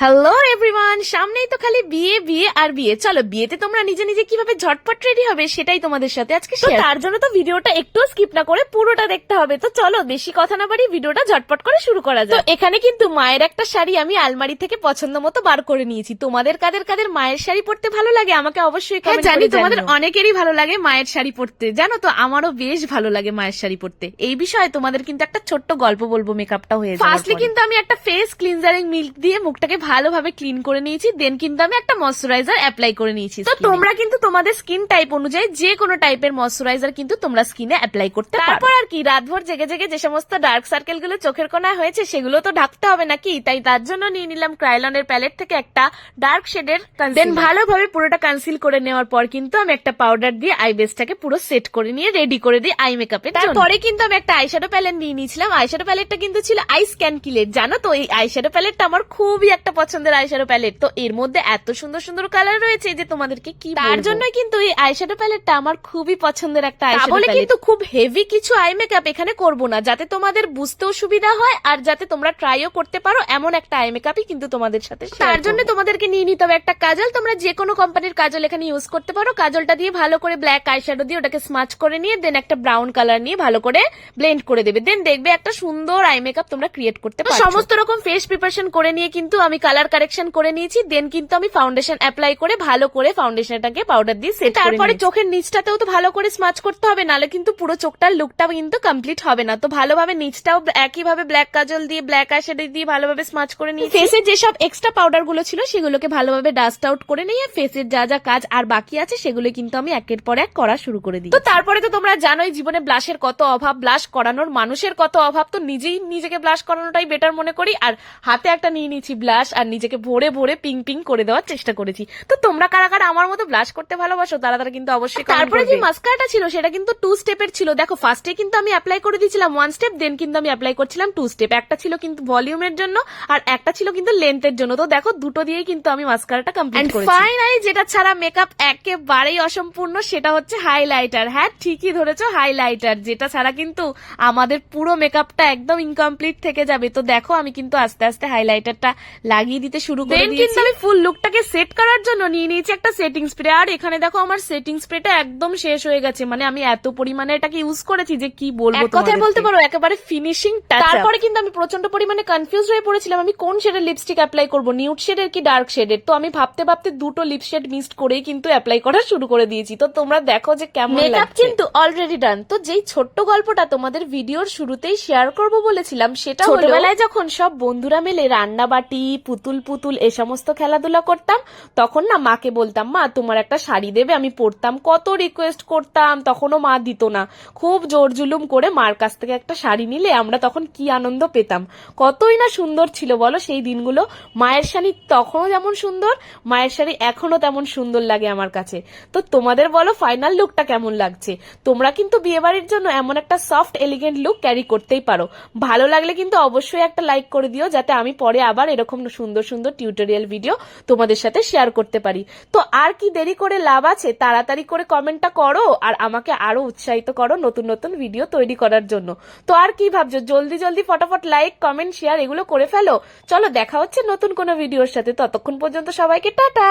Hello everyone, সামনেই তো খালি বিয়ে বিয়ে আর বিয়ে। চলো বিয়েতে তোমরা নিজে নিজে কিভাবে ঝটপট রেডি হবে সেটাই তোমাদের সাথে আজকে শেয়ার। তার জন্য তো ভিডিওটা একটু স্কিপ না করে পুরোটা দেখতে হবে। তো চলো বেশি কথা না বাড়ি ভিডিওটা ঝটপট করে শুরু করা যায়। তো এখানে কিন্তু মায়ের একটা শাড়ি আমি আলমারি থেকে পছন্দ মতো বার করে নিয়েছি। তোমাদের কাদের কাদের মায়ের শাড়ি পরতে ভালো লাগে আমাকে অবশ্যই কমেন্ট করে জানিও। তোমাদের অনেকেরই ভালো লাগে মায়ের শাড়ি পরতে, জানো তো আমারও বেশ ভালো লাগে মায়ের শাড়ি পরতে। এই বিষয়ে তোমাদের কিন্তু একটা ছোট্ট গল্প বলবো মেকআপটা হয়ে যাবে। ফার্স্টলি কিন্তু আমি একটা ফেস ক্লিনজারিং মিল্ক দিয়ে মুখটাকে ভালোভাবে ক্লিন করে নিয়েছি, দেন কিন্তু আমি একটা ময়শ্চারাইজার অ্যাপ্লাই করে নিয়েছি। তো তোমরা কিন্তু তোমাদের স্কিন টাইপ অনুযায়ী যে কোনো টাইপের ময়শ্চারাইজার কিন্তু তোমরা স্কিনে অ্যাপ্লাই করতে পারো। তারপর আর কি রাতভর জেগে জেগে যে সমস্ত ডার্ক সার্কেল গুলো চোখের কোনায় হয়েছে সেগুলো তো ঢাকতে হবে নাকি, তাই তার জন্য নিয়ে নিলাম ক্রাইলনের প্যালেট থেকে একটা ডার্ক শেডের কনসিলার। দেন ভালোভাবে পুরোটা কনসিল করে নেওয়ার পর কিন্তু আমি একটা পাউডার দিয়ে আই বেসটাকে পুরো সেট করে নিয়ে রেডি করে দিই আই মেকআপের জন্য। তারপরে কিন্তু আমি একটা আইশ্যাডো প্যালেট নিয়ে নিয়েছিলাম। আইশ্যাডো প্যালেটটা কিন্তু ছিল আইস ক্যানকিলেট, জানো তো এই আইশ্যাডো প্যালেটটা আমার খুবই একটা পছন্দের আইশ্যাডো প্যালেট। তো এর মধ্যে এত সুন্দর সুন্দর কালার রয়েছে যে তোমাদেরকে কি বলবো। তার জন্য কিন্তু এই আইশ্যাডো প্যালেটটা আমার খুবই পছন্দের একটা আইশ্যাডো প্যালেট। কিন্তু খুব হেভি কিছু আই মেকআপ এখানে করব না, যাতে তোমাদের বুঝতেও সুবিধা হয় আর যাতে তোমরা ট্রাইও করতে পারো এমন একটা আই মেকআপই কিন্তু তোমাদের সাথে। তার জন্য তোমাদেরকে নিয়ে নিতে হবে একটা কাজল। তোমরা যে কোনো কোম্পানির কাজল এখানে ইউজ করতে পারো। কাজলটা দিয়ে ভালো করে ব্ল্যাক আইশ্যাডো দিয়ে ওটাকে স্মাচ করে নিয়ে দেন একটা ব্রাউন কালার নিয়ে ভালো করে ব্লেন্ড করে দেবে। দেন দেখবে একটা সুন্দর আই মেকআপ তোমরা ক্রিয়েট করতে পারো। সমস্ত রকম ফেস প্রিপারেশন করে নিয়ে কিন্তু আমি কালার কারেকশন করে নিয়েছি। দেন কিন্তু আমি ফাউন্ডেশন অ্যাপ্লাই করে ভালো করে ফাউন্ডেশনটাকে পাউডার দিয়ে সেট করে তারপরে চোখের নিচটাতেও তো ভালো করে স্মাচ করতে হবে, নালে কিন্তু পুরো চোখটার লুকটা কিন্তু কমপ্লিট হবে না। তো ভালোভাবে নিচটাও একইভাবে ব্ল্যাক কাজল দিয়ে ব্ল্যাক আইশ্যাডো দিয়ে ভালোভাবে স্মাচ করে নিয়ে ফেসে যেসব এক্সট্রা পাউডার গুলো ছিল সেগুলোকে ভালোভাবে ডাস্ট আউট করে নিয়ে ফেসের যা যা কাজ আর বাকি আছে সেগুলো কিন্তু আমি একের পর এক করা শুরু করে দিই। তো তারপরে তো তোমরা জানোই জীবনে ব্লাশের কত অভাব, ব্লাশ করানোর মানুষের কত অভাব। তো নিজেই নিজেকে ব্লাশ করানোটাই বেটার মনে করি। আর হাতে একটা নিয়ে নিয়েছি ব্লাশ আর নিজেকে ভরে ভরে পিঙ্ক পিঙ্ক করে দেওয়ার চেষ্টা করেছি। তো তোমরা কারা কারা আমার মতো ব্লাশ করতে ভালোবাসো তারা তারা কিন্তু অবশ্যই। তারপরে যে মাস্কারাটা ছিল সেটা কিন্তু 2 স্টেপের ছিল। দেখো ফার্স্টে কিন্তু আমি অ্যাপ্লাই করে দিয়েছিলাম 1 স্টেপ, দেন কিন্তু আমি অ্যাপ্লাই করছিলাম 2 স্টেপ। একটা ছিল কিন্তু ভলিউমের জন্য আর একটা ছিল কিন্তু লেন্থের জন্য। তো দেখো দুটো দিয়েই কিন্তু আমি মাস্কারাটা কমপ্লিট করেছি। ফাইনালি যেটা ছাড়া মেকআপ একেবারেই অসম্পূর্ণ সেটা হচ্ছে হাইলাইটার। হ্যাঁ ঠিকই ধরেছো, হাইলাইটার যেটা ছাড়া কিন্তু আমাদের পুরো মেকআপটা একদম ইনকমপ্লিট থেকে যাবে। তো দেখো আমি কিন্তু আস্তে আস্তে হাইলাইটারটা লাগিয়ে দিতে শুরু করে দিয়েছি। কিন্তু আমি ফুল লুকটাকে সেট করার জন্য নিয়ে নিয়েছি একটা সেটিং স্প্রে। আর এখানে দেখো আমার সেটিং স্প্রেটা একদম শেষ হয়ে গেছে, মানে আমি এত পরিমাণে এটাকে ইউজ করেছি যে কি বলবো, এক কথায় বলতে পারো একেবারে ফিনিশিং টাচ। তারপরে কিন্তু আমি প্রচন্ড পরিমাণে কনফিউজ হয়ে পড়েছিলাম আমি কোন শেডের লিপস্টিক অ্যাপ্লাই করবো, নিউড শেডের কি ডার্ক শেডের। তো আমি ভাবতে ভাবতে দুটো লিপ শেড মিক্সড করেই কিন্তু অ্যাপ্লাই করা শুরু করে দিয়েছি। তো তোমরা দেখো যে কেমন মেকআপ কিন্তু অলরেডি ডান। তো যেই ছোট্ট গল্পটা তোমাদের ভিডিওর শুরুতেই শেয়ার করব বলেছিলাম সেটা ছোটবেলায় যখন সব বন্ধুরা মিলে রান্নাবাটি পুতুল পুতুল এ সমস্ত খেলাধুলা করতাম তখন না মাকে বলতাম মা তোমার একটা শাড়ি দেবে, আমি পরতাম। কত রিকোয়েস্ট করতাম তখনও মা দিত না। খুব জোর জুলুম করে মার কাছ থেকে একটা শাড়ি নিলে আমরা তখন কি আনন্দ পেতাম, কতই না সুন্দর ছিল বলো সেই দিনগুলো। মায়ের শাড়ি তখনও যেমন সুন্দর, মায়ের শাড়ি এখনো তেমন সুন্দর লাগে আমার কাছে। তো তোমাদের বলো ফাইনাল লুকটা কেমন লাগছে। তোমরা কিন্তু বিয়েবাড়ির জন্য এমন একটা সফট এলিগেন্ট লুক ক্যারি করতেই পারো। ভালো লাগলে কিন্তু অবশ্যই একটা লাইক করে দিও যাতে আমি পরে আবার এরকম সুন্দর সুন্দর টিউটোরিয়াল ভিডিও তোমাদের সাথে শেয়ার করতে পারি। তো আর কি দেরি করে লাভ আছে, তাড়াতাড়ি করে কমেন্টটা করো আর আমাকে আরো উৎসাহিত করো নতুন নতুন ভিডিও তৈরি করার জন্য। তো আর কি ভাবছো, জলদি জলদি ফটাফট লাইক কমেন্ট শেয়ার এগুলো করে ফেলো। চলো দেখা হচ্ছে নতুন কোনো ভিডিওর সাথে, ততক্ষণ পর্যন্ত সবাইকে টাটা।